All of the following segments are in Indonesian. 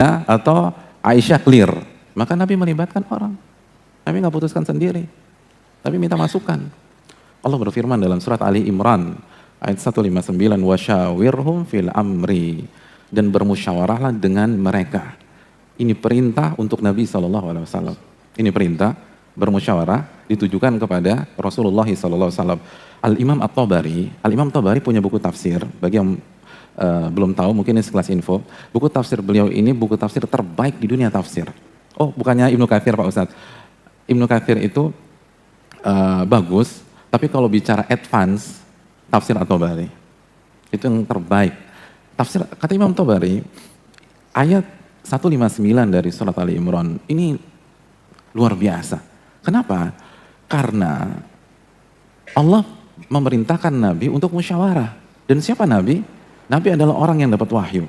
atau Aisyah clear, maka Nabi melibatkan orang. Nabi nggak putuskan sendiri, tapi minta masukan. Allah berfirman dalam surat Ali Imran ayat 159, wasyawirhum fil amri, dan bermusyawarahlah dengan mereka. Ini perintah untuk Nabi SAW. Ini perintah bermusyawarah ditujukan kepada Rasulullah SAW. Al-Imam At-Tabari punya buku tafsir. Bagi yang belum tahu, mungkin ini sekelas info. Buku tafsir beliau ini buku tafsir terbaik di dunia tafsir. Oh, bukannya Ibnu Katsir Pak Ustadz. Ibnu Katsir itu bagus, tapi kalau bicara advance, tafsir At-Tabari itu yang terbaik. Tafsir kata Imam Tabari, ayat 159 dari surat Ali Imran ini luar biasa. Kenapa? Karena Allah memerintahkan Nabi untuk musyawarah. Dan siapa Nabi? Nabi adalah orang yang dapat wahyu.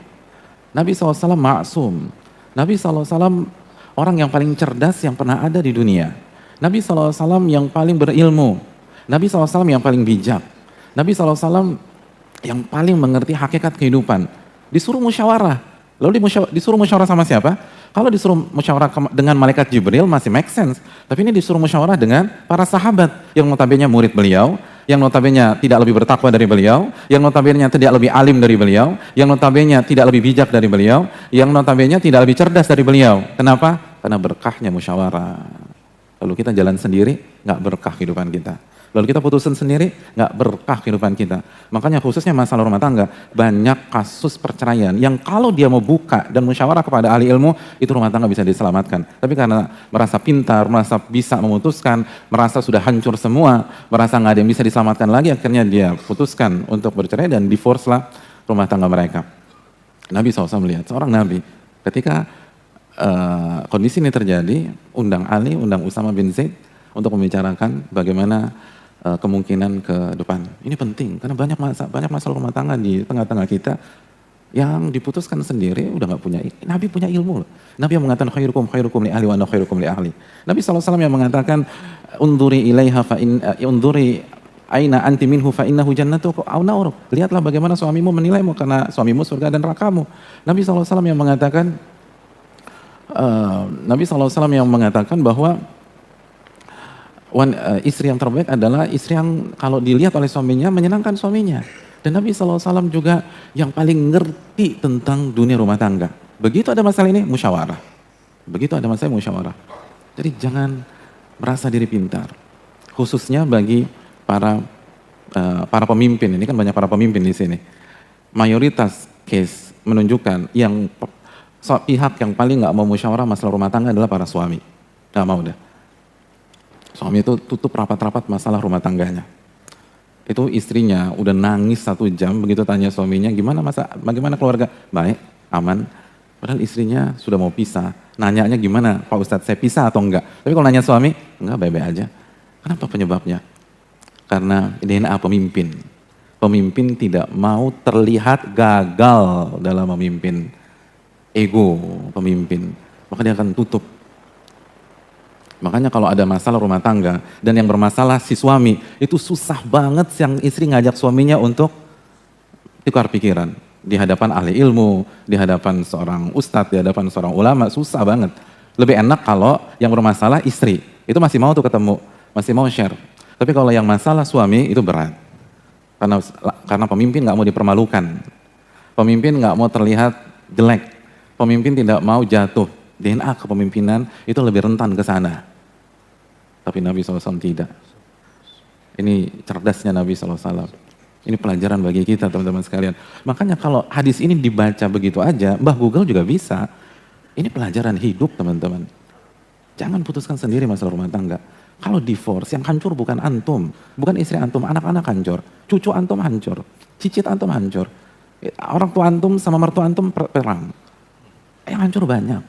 Nabi SAW maksum. Nabi SAW orang yang paling cerdas yang pernah ada di dunia. Nabi SAW yang paling berilmu. Nabi SAW yang paling bijak. Nabi SAW yang paling mengerti hakikat kehidupan. Disuruh musyawarah. Lalu disuruh musyawarah sama siapa? Kalau disuruh musyawarah dengan malaikat Jibril masih make sense. Tapi ini disuruh musyawarah dengan para sahabat yang notabene murid beliau, yang notabene tidak lebih bertakwa dari beliau, yang notabene tidak lebih alim dari beliau, yang notabene tidak lebih bijak dari beliau, yang notabene tidak lebih cerdas dari beliau. Kenapa? Karena berkahnya musyawarah. Lalu kita jalan sendiri, nggak berkah kehidupan kita. Lalu kita putusin sendiri, nggak berkah kehidupan kita. Makanya khususnya masalah rumah tangga, banyak kasus perceraian yang kalau dia mau buka dan musyawarah kepada ahli ilmu, itu rumah tangga bisa diselamatkan. Tapi karena merasa pintar, merasa bisa memutuskan, merasa sudah hancur semua, merasa nggak ada yang bisa diselamatkan lagi, akhirnya dia putuskan untuk bercerai dan divorce lah rumah tangga mereka. Nabi SAW melihat, seorang Nabi, ketika kondisi ini terjadi, undang Ali, undang Usama bin Zaid untuk membicarakan bagaimana kemungkinan ke depan. Ini penting karena banyak masalah rumah tangga di tengah-tengah kita yang diputuskan sendiri, udah nggak punya. Nabi punya ilmu loh. Nabi yang mengatakan khairukum li ahli wa ana khairukum li ahli. Nabi SAW yang mengatakan unduri ilaiha fa in unduri aina anti minhu fa innahu jannatuka aw naur. Lihatlah bagaimana suamimu menilaimu karena suamimu surga dan nerakamu. Nabi SAW yang mengatakan bahwa istri yang terbaik adalah istri yang kalau dilihat oleh suaminya menyenangkan suaminya. Dan Nabi SAW juga yang paling ngerti tentang dunia rumah tangga. Begitu ada masalah ini, musyawarah. Begitu ada masalah, musyawarah. Jadi jangan merasa diri pintar. Khususnya bagi para pemimpin. Ini kan banyak para pemimpin di sini. Mayoritas case menunjukkan yang pihak yang paling nggak mau musyawarah masalah rumah tangga adalah para suami. Nggak mau dah. Suami itu tutup rapat-rapat masalah rumah tangganya. Itu istrinya udah nangis 1 jam, begitu tanya suaminya, bagaimana keluarga? Baik, aman. Padahal istrinya sudah mau pisah. Nanyanya gimana, Pak Ustadz, saya pisah atau enggak? Tapi kalau nanya suami, enggak, baik-baik aja. Kenapa penyebabnya? Karena DNA pemimpin. Pemimpin tidak mau terlihat gagal dalam memimpin. Ego pemimpin. Maka dia akan tutup. Makanya kalau ada masalah rumah tangga dan yang bermasalah si suami, itu susah banget yang istri ngajak suaminya untuk tukar pikiran. Di hadapan ahli ilmu, di hadapan seorang ustadz, di hadapan seorang ulama, susah banget. Lebih enak kalau yang bermasalah istri, itu masih mau tuh ketemu, masih mau share. Tapi kalau yang masalah suami itu berat. Karena pemimpin gak mau dipermalukan. Pemimpin gak mau terlihat jelek. Pemimpin tidak mau jatuh. DNA kepemimpinan itu lebih rentan ke sana. Tapi Nabi SAW tidak. Ini cerdasnya Nabi SAW. Ini pelajaran bagi kita teman-teman sekalian. Makanya kalau hadis ini dibaca begitu aja, Mbah Google juga bisa. Ini pelajaran hidup teman-teman. Jangan putuskan sendiri masalah rumah tangga. Kalau divorce, yang hancur bukan antum. Bukan istri antum, anak-anak hancur. Cucu antum hancur. Cicit antum hancur. Orang tua antum sama mertua antum perang. Yang hancur banyak.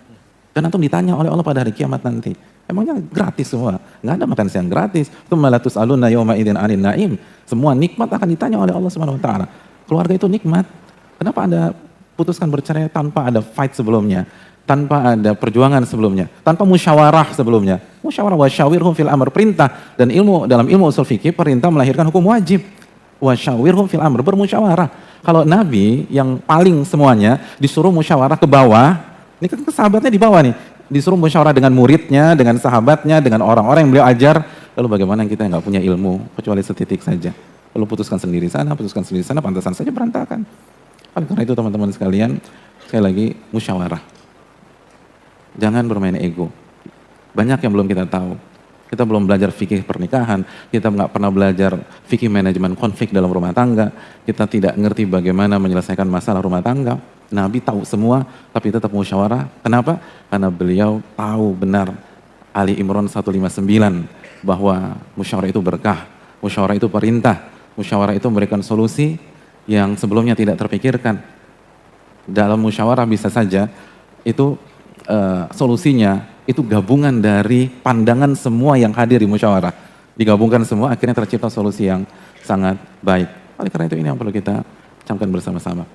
Dan antum ditanya oleh Allah pada hari kiamat nanti. Emangnya gratis semua? Nggak ada makan siang gratis. Tsumma aluna yawma idzin 'anil na'im. Semua nikmat akan ditanya oleh Allah Subhanahu wa taala. Keluarga itu nikmat. Kenapa Anda putuskan bercerai tanpa ada fight sebelumnya? Tanpa ada perjuangan sebelumnya? Tanpa musyawarah sebelumnya? Musyawarah wasyawirhum fil amr, perintah, dan dalam ilmu usul fikih perintah melahirkan hukum wajib. Wasyawirhum fil amr, bermusyawarah. Kalau Nabi yang paling semuanya disuruh musyawarah ke bawah, Ini kan sahabatnya di bawah nih, disuruh musyawarah dengan muridnya, dengan sahabatnya, dengan orang-orang yang beliau ajar. Lalu bagaimana kita nggak punya ilmu, kecuali setitik saja. Lalu putuskan sendiri sana, pantasan saja berantakan. Oleh karena itu teman-teman sekalian, sekali lagi musyawarah. Jangan bermain ego. Banyak yang belum kita tahu. Kita belum belajar fikih pernikahan, kita nggak pernah belajar fikih manajemen konflik dalam rumah tangga, kita tidak ngerti bagaimana menyelesaikan masalah rumah tangga. Nabi tahu semua, tapi tetap musyawarah. Kenapa? Karena beliau tahu benar Ali Imran 159 bahwa musyawarah itu berkah, musyawarah itu perintah, musyawarah itu memberikan solusi yang sebelumnya tidak terpikirkan. Dalam musyawarah bisa saja itu solusinya itu gabungan dari pandangan semua yang hadir di musyawarah. Digabungkan semua, akhirnya tercipta solusi yang sangat baik. Oleh karena itu ini yang perlu kita camkan bersama-sama.